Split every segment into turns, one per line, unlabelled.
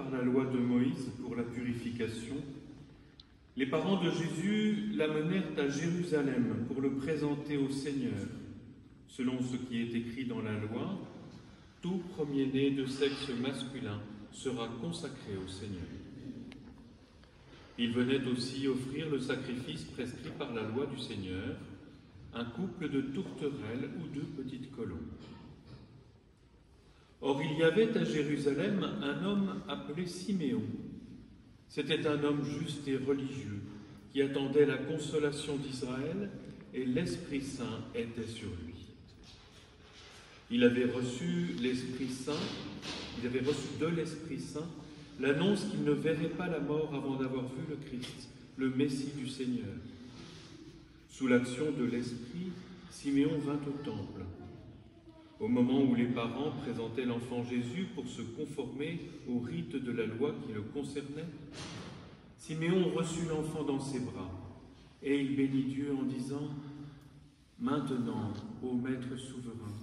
par la loi de Moïse pour la purification, les parents de Jésus l'amenèrent à Jérusalem pour le présenter au Seigneur. Selon ce qui est écrit dans la loi, tout premier-né de sexe masculin sera consacré au Seigneur. Il venait aussi offrir le sacrifice prescrit par la loi du Seigneur, un couple de tourterelles ou de petites colombes. Or, il y avait à Jérusalem un homme appelé Siméon. C'était un homme juste et religieux qui attendait la consolation d'Israël, et l'Esprit Saint était sur lui. Il avait reçu de l'Esprit Saint l'annonce qu'il ne verrait pas la mort avant d'avoir vu le Christ, le Messie du Seigneur. Sous l'action de l'Esprit, Siméon vint au temple. Au moment où les parents présentaient l'enfant Jésus pour se conformer au rite de la loi qui le concernait, Siméon reçut l'enfant dans ses bras et il bénit Dieu en disant « Maintenant, ô Maître souverain,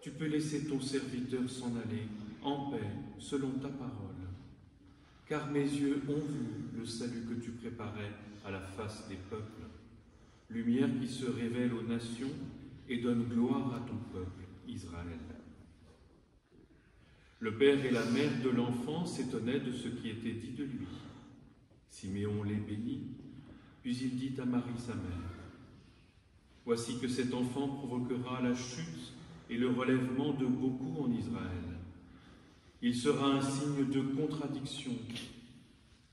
tu peux laisser ton serviteur s'en aller en paix selon ta parole. Car mes yeux ont vu le salut que tu préparais à la face des peuples, lumière qui se révèle aux nations et donne gloire à ton peuple, Israël. » Le père et la mère de l'enfant s'étonnaient de ce qui était dit de lui. Siméon les bénit, puis il dit à Marie sa mère, « Voici que cet enfant provoquera la chute et le relèvement de beaucoup en Israël. Il sera un signe de contradiction.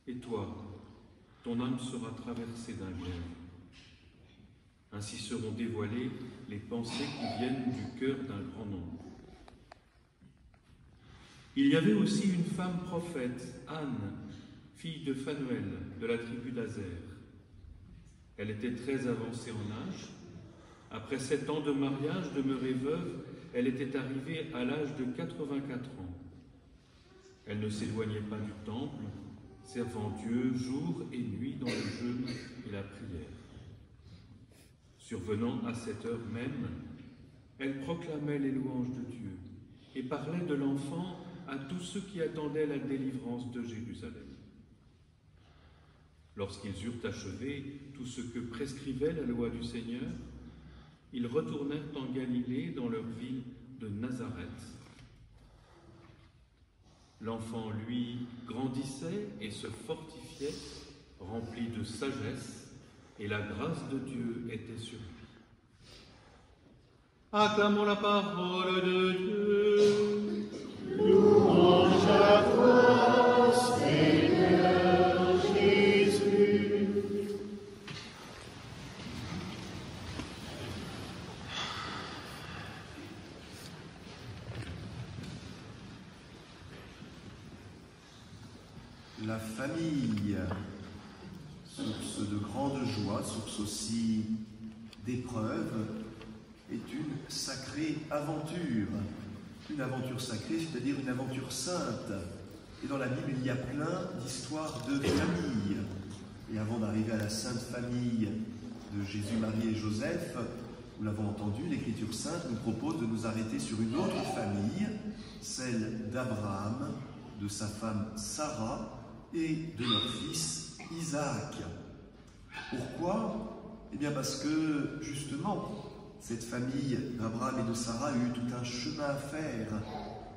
Et toi, ton âme sera traversée d'un glaive. Ainsi seront dévoilées les pensées qui viennent du cœur d'un grand nombre. » Il y avait aussi une femme prophète, Anne, fille de Phanuel, de la tribu d'Azer. Elle était très avancée en âge. Après 7 ans de mariage, demeurée veuve, elle était arrivée à l'âge de 84 ans. Elle ne s'éloignait pas du temple, servant Dieu jour et nuit dans le jeûne et la prière. Survenant à cette heure même, elle proclamait les louanges de Dieu et parlait de l'enfant à tous ceux qui attendaient la délivrance de Jérusalem. Lorsqu'ils eurent achevé tout ce que prescrivait la loi du Seigneur, ils retournèrent en Galilée, dans leur ville de Nazareth. L'enfant, lui, grandissait et se fortifiait, rempli de sagesse, et la grâce de Dieu était sur lui. Acclamons la parole de Dieu.
Louange à toi, Seigneur Jésus.
La famille, source de grande joie, source aussi d'épreuve, est une sacrée aventure. Une aventure sacrée, c'est-à-dire une aventure sainte. Et dans la Bible, il y a plein d'histoires de famille. Et avant d'arriver à la sainte famille de Jésus, Marie et Joseph, nous l'avons entendu, l'Écriture sainte nous propose de nous arrêter sur une autre famille, celle d'Abraham, de sa femme Sarah et de leur fils Isaac. Pourquoi? Eh bien parce que, justement, cette famille d'Abraham et de Sarah a eu tout un chemin à faire.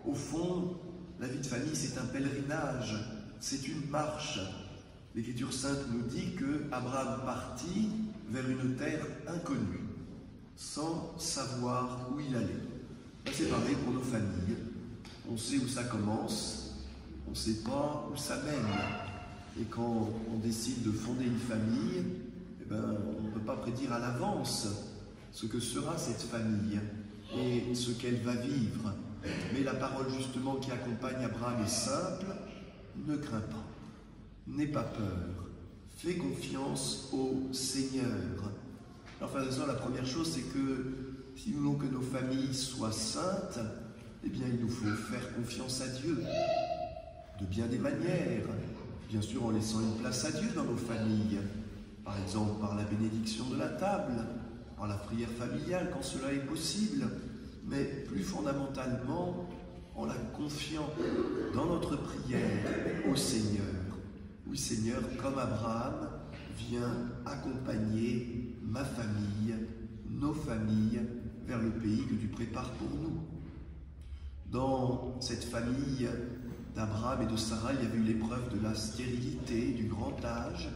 Au fond, la vie de famille, c'est un pèlerinage, c'est une marche. L'Écriture sainte nous dit qu'Abraham partit vers une terre inconnue, sans savoir où il allait. C'est pareil pour nos familles. On sait où ça commence, on ne sait pas où ça mène. Et quand on décide de fonder une famille, eh ben, on ne peut pas prédire à l'avance ce que sera cette famille et ce qu'elle va vivre. Mais la parole justement qui accompagne Abraham est simple: ne crains pas, n'aie pas peur, fais confiance au Seigneur. Alors frères et sœurs, la première chose, c'est que si nous voulons que nos familles soient saintes, eh bien il nous faut faire confiance à Dieu, de bien des manières, bien sûr en laissant une place à Dieu dans nos familles, par exemple par la bénédiction de la table, par la prière familiale quand cela est possible, mais plus fondamentalement en la confiant dans notre prière au Seigneur. Oui, Seigneur, comme Abraham, viens accompagner ma famille, nos familles, vers le pays que tu prépares pour nous. Dans cette famille d'Abraham et de Sarah, il y avait eu l'épreuve de la stérilité, du grand âge,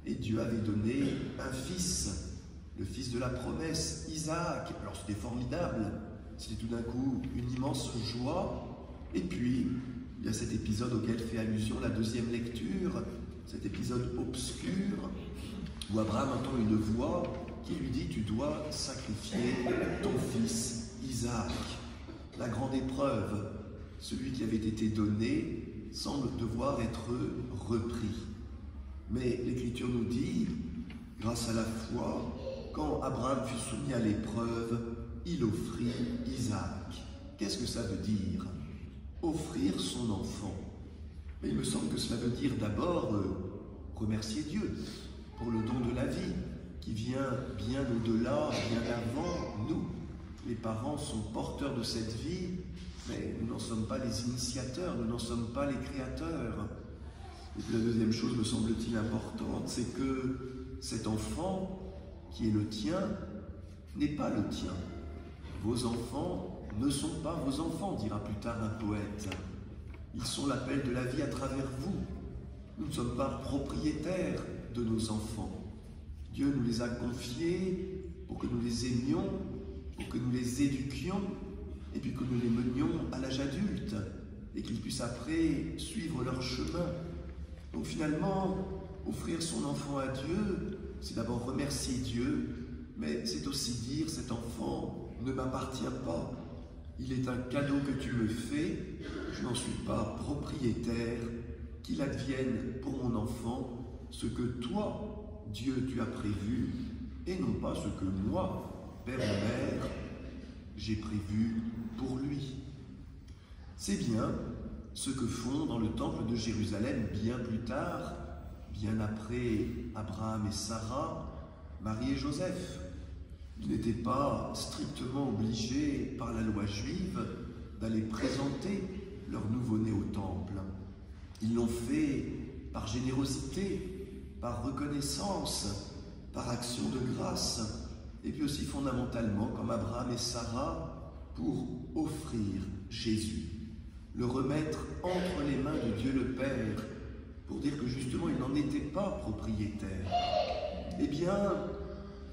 et Dieu avait donné un fils, le fils de la promesse, Isaac. Alors c'était formidable, c'était tout d'un coup une immense joie. Et puis, il y a cet épisode auquel fait allusion la deuxième lecture, cet épisode obscur, où Abraham entend une voix qui lui dit « Tu dois sacrifier ton fils Isaac ». La grande épreuve, celui qui avait été donné, semble devoir être repris. Mais l'Écriture nous dit, grâce à la foi, quand Abraham fut soumis à l'épreuve, il offrit Isaac. Qu'est-ce que ça veut dire? Offrir son enfant. Mais il me semble que cela veut dire d'abord remercier Dieu pour le don de la vie, qui vient bien au-delà, bien avant nous. Les parents sont porteurs de cette vie, mais nous n'en sommes pas les initiateurs, nous n'en sommes pas les créateurs. Et puis la deuxième chose, me semble-t-il, importante, c'est que cet enfant qui est le tien n'est pas le tien. Vos enfants ne sont pas vos enfants, dira plus tard un poète. Ils sont l'appel de la vie à travers vous. Nous ne sommes pas propriétaires de nos enfants. Dieu nous les a confiés pour que nous les aimions, pour que nous les éduquions, et puis que nous les menions à l'âge adulte, et qu'ils puissent après suivre leur chemin. Donc finalement, offrir son enfant à Dieu, c'est d'abord remercier Dieu, mais c'est aussi dire, cet enfant ne m'appartient pas. Il est un cadeau que tu me fais, je n'en suis pas propriétaire, qu'il advienne pour mon enfant ce que toi, Dieu, tu as prévu, et non pas ce que moi, Père et Mère, j'ai prévu pour lui. C'est bien ce que font dans le temple de Jérusalem bien plus tard, bien après Abraham et Sarah, Marie et Joseph. Ils n'étaient pas strictement obligés par la loi juive d'aller présenter leur nouveau-né au temple. Ils l'ont fait par générosité, par reconnaissance, par action de grâce, et puis aussi fondamentalement, comme Abraham et Sarah, pour offrir Jésus, le remettre entre les mains de Dieu le Père, pour dire que justement il n'en était pas propriétaire. Eh bien,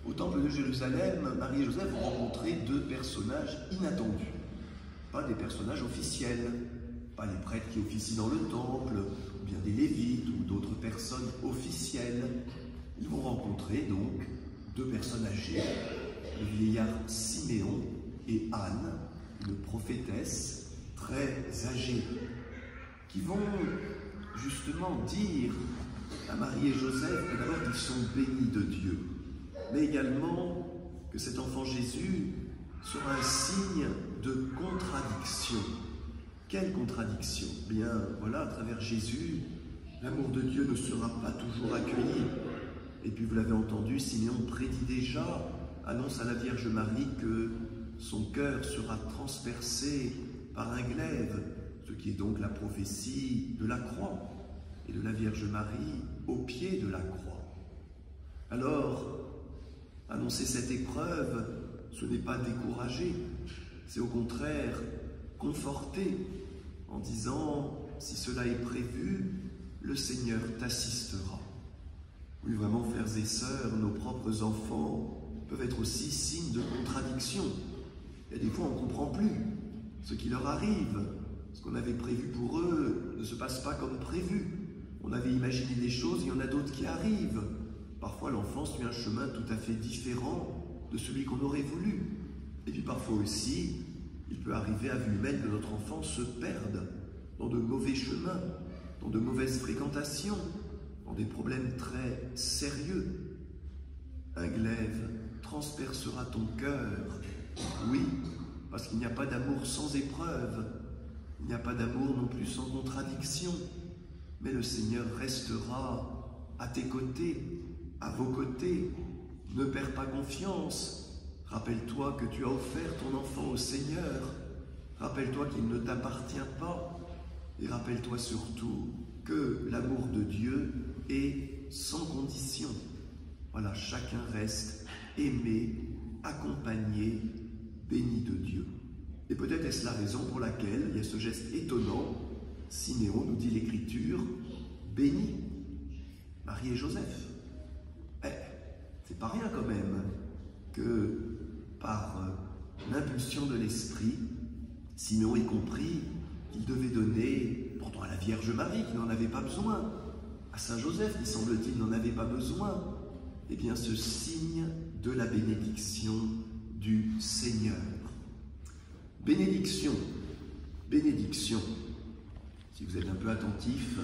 au temple de Jérusalem, Marie et Joseph ont rencontré deux personnages inattendus. Pas des personnages officiels, pas les prêtres qui officient dans le temple, ou bien des lévites ou d'autres personnes officielles. Ils vont rencontrer donc deux personnes âgées, le vieillard Siméon et Anne, une prophétesse très âgée, qui vont justement dire à Marie et Joseph que d'abord ils sont bénis de Dieu, mais également que cet enfant Jésus sera un signe de contradiction. Quelle contradiction? Bien, voilà, à travers Jésus, l'amour de Dieu ne sera pas toujours accueilli. Et puis vous l'avez entendu, Siméon prédit déjà, annonce à la Vierge Marie que son cœur sera transpercé par un glaive, ce qui est donc la prophétie de la croix, et de la Vierge Marie au pied de la croix. Alors, annoncer cette épreuve, ce n'est pas décourager, c'est au contraire conforter en disant, si cela est prévu, le Seigneur t'assistera. Oui, vraiment, frères et sœurs, nos propres enfants peuvent être aussi signes de contradiction. Et des fois, on ne comprend plus ce qui leur arrive. Ce qu'on avait prévu pour eux ne se passe pas comme prévu. On avait imaginé des choses, il y en a d'autres qui arrivent. Parfois, l'enfant suit un chemin tout à fait différent de celui qu'on aurait voulu. Et puis parfois aussi, il peut arriver à vue humaine que notre enfant se perde dans de mauvais chemins, dans de mauvaises fréquentations, dans des problèmes très sérieux. Un glaive transpercera ton cœur, oui, parce qu'il n'y a pas d'amour sans épreuve, il n'y a pas d'amour non plus sans contradiction, mais le Seigneur restera à tes côtés, à vos côtés. Ne perds pas confiance, rappelle-toi que tu as offert ton enfant au Seigneur, Rappelle-toi qu'il ne t'appartient pas et rappelle-toi surtout que l'amour de Dieu est sans condition. Voilà, chacun reste aimé, accompagné, béni de Dieu. Et peut-être est-ce la raison pour laquelle il y a ce geste étonnant. Siméon, nous dit l'Écriture, bénit Marie et Joseph. C'est pas rien quand même que par l'impulsion de l'Esprit, Siméon ait compris qu'il devait donner, pourtant à la Vierge Marie qui n'en avait pas besoin, à Saint Joseph qui semble-t-il n'en avait pas besoin, eh bien ce signe de la bénédiction du Seigneur. Bénédiction, bénédiction. Si vous êtes un peu attentif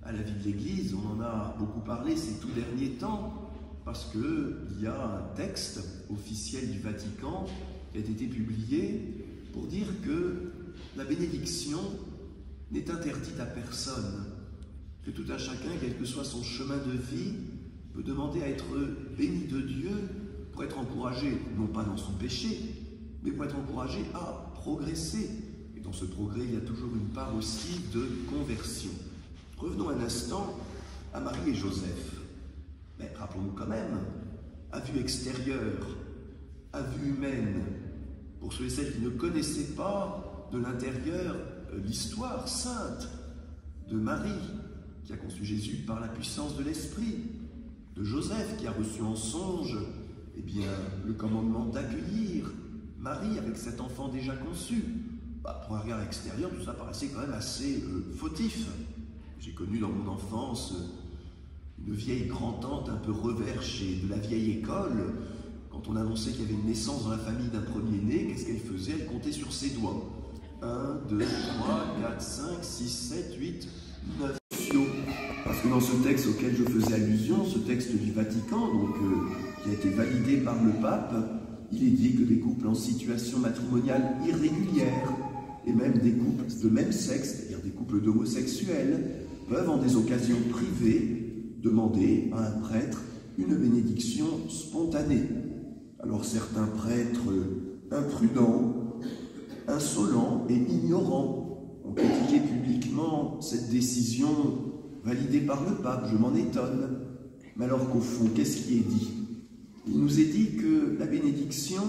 à la vie de l'Église, on en a beaucoup parlé ces tout derniers temps, parce qu'il y a un texte officiel du Vatican qui a été publié pour dire que la bénédiction n'est interdite à personne, que tout un chacun, quel que soit son chemin de vie, peut demander à être béni de Dieu pour être encouragé, non pas dans son péché, mais pour être encouragé à progresser. Et dans ce progrès, il y a toujours une part aussi de conversion. Revenons un instant à Marie et Joseph. Mais rappelons-nous quand même, à vue extérieure, à vue humaine, pour ceux et celles qui ne connaissaient pas de l'intérieur l'histoire sainte de Marie, qui a conçu Jésus par la puissance de l'Esprit, de Joseph, qui a reçu en songe eh bien, le commandement d'accueillir Marie avec cet enfant déjà conçu. Pour un regard extérieur, tout ça paraissait quand même assez fautif. J'ai connu dans mon enfance une vieille grand-tante un peu reverchée de la vieille école. Quand on annonçait qu'il y avait une naissance dans la famille d'un premier-né, qu'est-ce qu'elle faisait? Elle comptait sur ses doigts. 1, 2, 3, 4, 5, 6, 7, 8, 9. Parce que dans ce texte auquel je faisais allusion, ce texte du Vatican, donc, qui a été validé par le pape, il est dit que des couples en situation matrimoniale irrégulière, et même des couples de même sexe, c'est-à-dire des couples d'homosexuels, peuvent en des occasions privées demander à un prêtre une bénédiction spontanée. Alors certains prêtres imprudents, insolents et ignorants ont critiqué publiquement cette décision validée par le pape, je m'en étonne. Mais alors qu'au fond, qu'est-ce qui est dit? Il nous est dit que la bénédiction,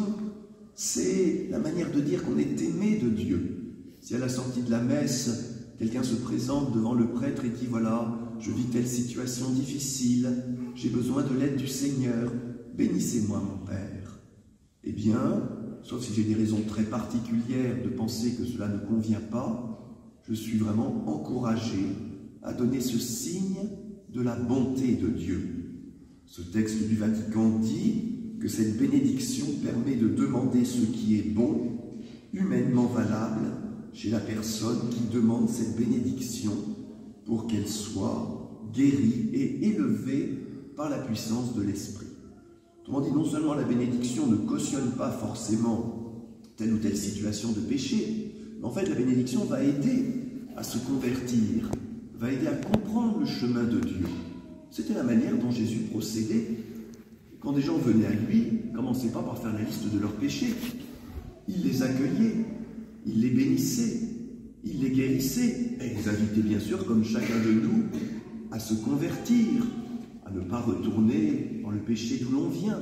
c'est la manière de dire qu'on est aimé de Dieu. Si à la sortie de la messe, quelqu'un se présente devant le prêtre et dit « Voilà, je vis telle situation difficile, j'ai besoin de l'aide du Seigneur, bénissez-moi mon Père. » Eh bien, sauf si j'ai des raisons très particulières de penser que cela ne convient pas, je suis vraiment encouragé à donner ce signe de la bonté de Dieu. Ce texte du Vatican dit que cette bénédiction permet de demander ce qui est bon, humainement valable, chez la personne qui demande cette bénédiction pour qu'elle soit guérie et élevée par la puissance de l'Esprit. Autrement dit, non seulement la bénédiction ne cautionne pas forcément telle ou telle situation de péché, mais en fait la bénédiction va aider à se convertir, va aider à comprendre le chemin de Dieu. C'était la manière dont Jésus procédait. Quand des gens venaient à lui, il ne commençait pas par faire la liste de leurs péchés. Il les accueillait, il les bénissait, il les guérissait, et il les invitait bien sûr, comme chacun de nous, à se convertir, à ne pas retourner dans le péché d'où l'on vient.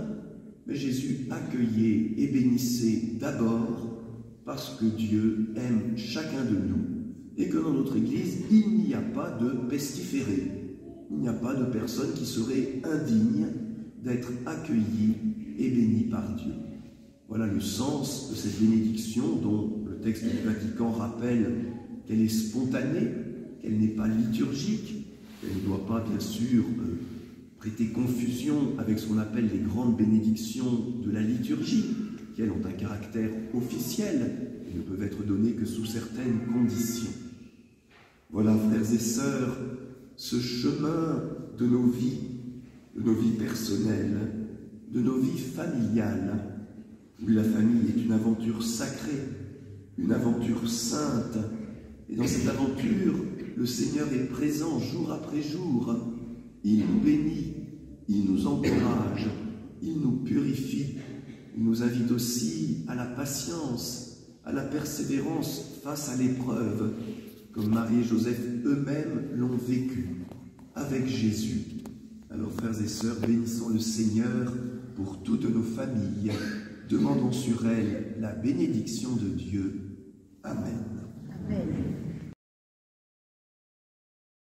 Mais Jésus accueillait et bénissait d'abord parce que Dieu aime chacun de nous et que dans notre Église, il n'y a pas de pestiférés. Il n'y a pas de personne qui serait indigne d'être accueillie et bénie par Dieu. Voilà le sens de cette bénédiction dont le texte du Vatican rappelle qu'elle est spontanée, qu'elle n'est pas liturgique, qu'elle ne doit pas bien sûr prêter confusion avec ce qu'on appelle les grandes bénédictions de la liturgie, qui elles ont un caractère officiel et ne peuvent être données que sous certaines conditions. Voilà, frères et sœurs, ce chemin de nos vies personnelles, de nos vies familiales, où la famille est une aventure sacrée, une aventure sainte. Et dans cette aventure, le Seigneur est présent jour après jour. Il nous bénit, il nous encourage, il nous purifie. Il nous invite aussi à la patience, à la persévérance face à l'épreuve, comme Marie et Joseph eux-mêmes l'ont vécu avec Jésus. Alors, frères et sœurs, bénissons le Seigneur pour toutes nos familles. Demandons sur elles la bénédiction de Dieu. Amen.
Amen.